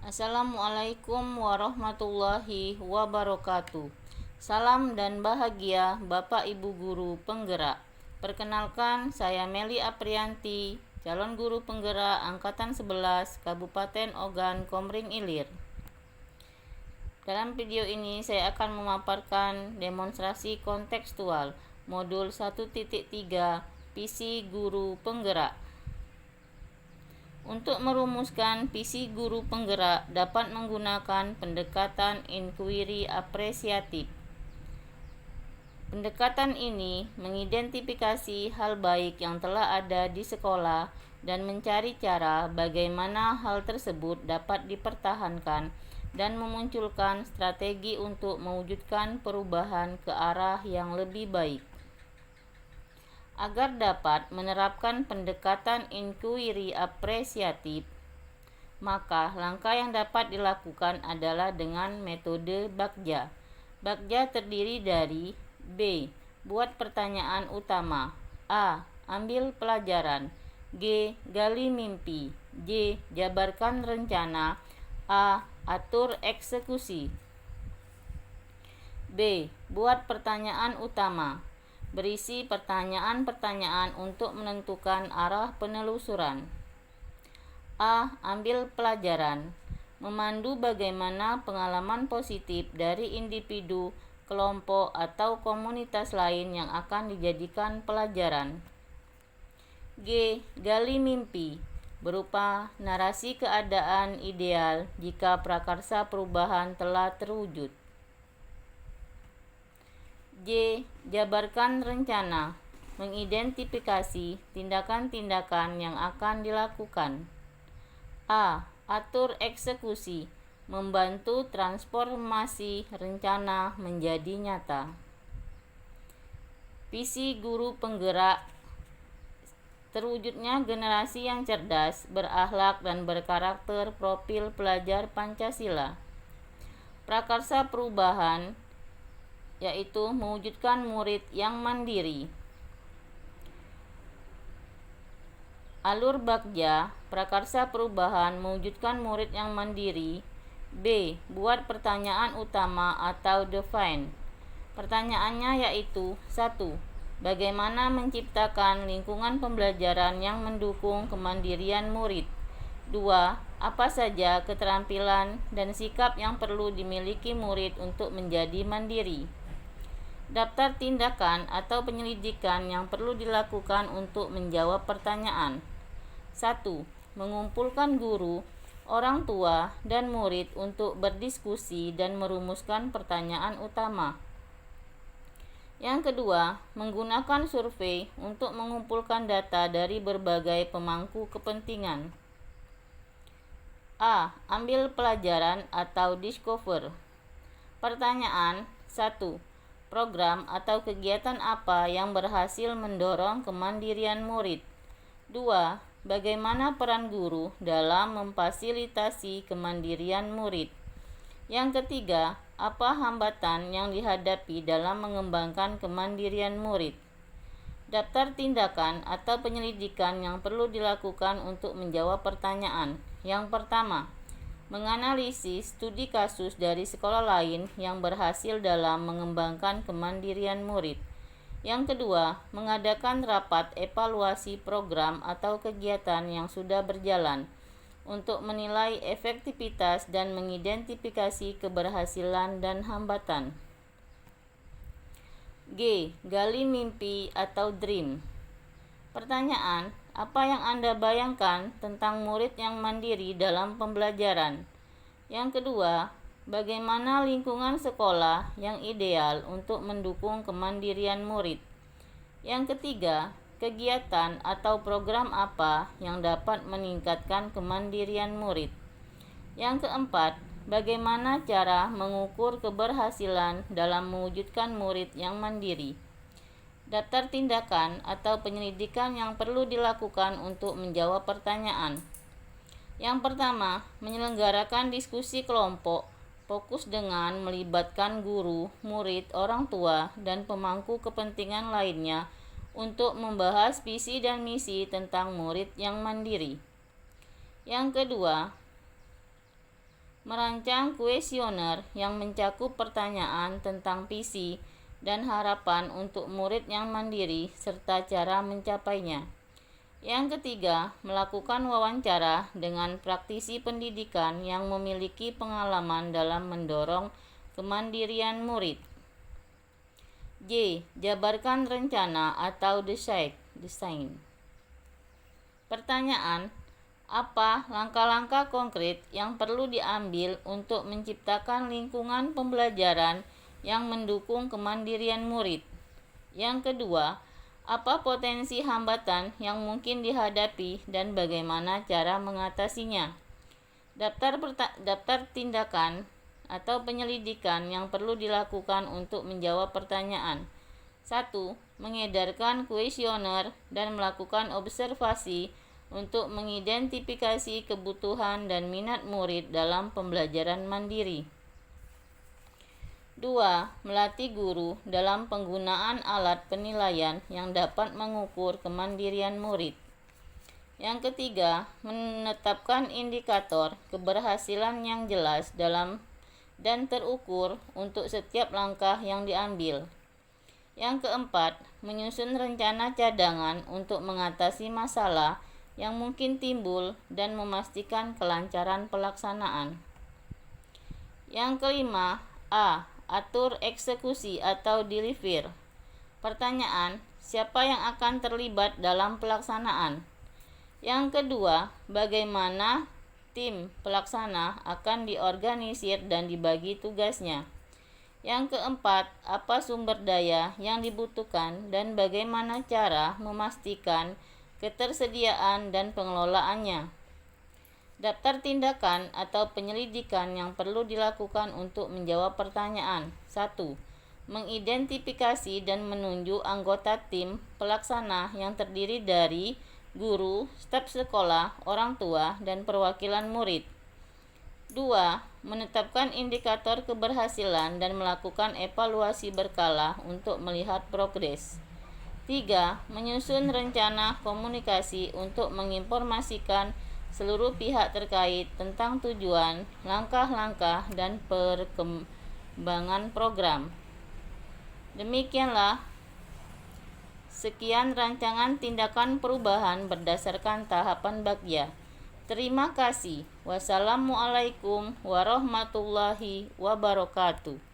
Assalamualaikum warahmatullahi wabarakatuh. Salam dan bahagia Bapak Ibu Guru Penggerak. Perkenalkan, saya Meli Aprianti, calon guru penggerak Angkatan 11 Kabupaten Ogan Komering Ilir. Dalam video ini saya akan memaparkan demonstrasi kontekstual modul 1.3 visi guru penggerak. Untuk merumuskan visi guru penggerak dapat menggunakan pendekatan inquiry apresiatif. Pendekatan ini mengidentifikasi hal baik yang telah ada di sekolah dan mencari cara bagaimana hal tersebut dapat dipertahankan dan memunculkan strategi untuk mewujudkan perubahan ke arah yang lebih baik. Agar dapat menerapkan pendekatan inquiry apresiatif, maka langkah yang dapat dilakukan adalah dengan metode Bagja. Bagja terdiri dari B. Buat pertanyaan utama. A. Ambil pelajaran. G. Gali mimpi. J. Jabarkan rencana. A. Atur eksekusi. B. Buat pertanyaan utama. Berisi pertanyaan-pertanyaan untuk menentukan arah penelusuran. A. Ambil pelajaran. Memandu bagaimana pengalaman positif dari individu, kelompok, atau komunitas lain yang akan dijadikan pelajaran. G. Gali mimpi. Berupa narasi keadaan ideal jika prakarsa perubahan telah terwujud. J. Jabarkan rencana. Mengidentifikasi tindakan-tindakan yang akan dilakukan. A. Atur eksekusi. Membantu transformasi rencana menjadi nyata. Visi guru penggerak terwujudnya generasi yang cerdas, berakhlak, dan berkarakter profil pelajar Pancasila. Prakarsa perubahan yaitu mewujudkan murid yang mandiri. Alur Bagja, prakarsa perubahan mewujudkan murid yang mandiri. B. Buat pertanyaan utama atau define. Pertanyaannya yaitu 1. Bagaimana menciptakan lingkungan pembelajaran yang mendukung kemandirian murid? 2. Apa saja keterampilan dan sikap yang perlu dimiliki murid untuk menjadi mandiri? Daftar tindakan atau penyelidikan yang perlu dilakukan untuk menjawab pertanyaan. 1. Mengumpulkan guru, orang tua, dan murid untuk berdiskusi dan merumuskan pertanyaan utama. Yang kedua, menggunakan survei untuk mengumpulkan data dari berbagai pemangku kepentingan. A. Ambil pelajaran atau discover. Pertanyaan 1. Program atau kegiatan apa yang berhasil mendorong kemandirian murid? 2. Bagaimana peran guru dalam memfasilitasi kemandirian murid? Yang ketiga, apa hambatan yang dihadapi dalam mengembangkan kemandirian murid? Daftar tindakan atau penyelidikan yang perlu dilakukan untuk menjawab pertanyaan. Yang pertama, menganalisis studi kasus dari sekolah lain yang berhasil dalam mengembangkan kemandirian murid. Yang kedua, mengadakan rapat evaluasi program atau kegiatan yang sudah berjalan untuk menilai efektivitas dan mengidentifikasi keberhasilan dan hambatan. G. Gali mimpi atau dream. Pertanyaan, apa yang Anda bayangkan tentang murid yang mandiri dalam pembelajaran? Yang kedua, bagaimana lingkungan sekolah yang ideal untuk mendukung kemandirian murid? Yang ketiga, kegiatan atau program apa yang dapat meningkatkan kemandirian murid? Yang keempat, bagaimana cara mengukur keberhasilan dalam mewujudkan murid yang mandiri? Daftar tindakan atau penyelidikan yang perlu dilakukan untuk menjawab pertanyaan. Yang pertama, menyelenggarakan diskusi kelompok, fokus dengan melibatkan guru, murid, orang tua, dan pemangku kepentingan lainnya untuk membahas visi dan misi tentang murid yang mandiri. Yang kedua, Merancang kuesioner yang mencakup pertanyaan tentang visi dan harapan untuk murid yang mandiri serta cara mencapainya. Yang ketiga, melakukan wawancara dengan praktisi pendidikan yang memiliki pengalaman dalam mendorong kemandirian murid. J. Jabarkan rencana atau desain. Pertanyaan: apa langkah-langkah konkret yang perlu diambil untuk menciptakan lingkungan pembelajaran yang mendukung kemandirian murid? Yang kedua, apa potensi hambatan yang mungkin dihadapi dan bagaimana cara mengatasinya? Daftar tindakan atau penyelidikan yang perlu dilakukan untuk menjawab pertanyaan. 1. Mengedarkan kuesioner dan melakukan observasi untuk mengidentifikasi kebutuhan dan minat murid dalam pembelajaran mandiri. 2. Melatih guru dalam penggunaan alat penilaian yang dapat mengukur kemandirian murid. Yang ketiga, menetapkan indikator keberhasilan yang jelas dalam dan terukur untuk setiap langkah yang diambil. Yang keempat, menyusun rencana cadangan untuk mengatasi masalah yang mungkin timbul dan memastikan kelancaran pelaksanaan. Yang kelima, A. Atur eksekusi atau deliver. Pertanyaan: siapa yang akan terlibat dalam pelaksanaan? Yang kedua, bagaimana tim pelaksana akan diorganisir dan dibagi tugasnya? Yang keempat, apa sumber daya yang dibutuhkan dan bagaimana cara memastikan ketersediaan dan pengelolaannya? Daftar tindakan atau penyelidikan yang perlu dilakukan untuk menjawab pertanyaan. 1. Mengidentifikasi dan menunjuk anggota tim pelaksana yang terdiri dari guru, staf sekolah, orang tua, dan perwakilan murid. 2. Menetapkan indikator keberhasilan dan melakukan evaluasi berkala untuk melihat progres. 3. Menyusun rencana komunikasi untuk menginformasikan seluruh pihak terkait tentang tujuan, langkah-langkah, dan perkembangan program. Demikianlah sekian rancangan tindakan perubahan berdasarkan tahapan Bagja. Terima kasih. Wassalamualaikum warahmatullahi wabarakatuh.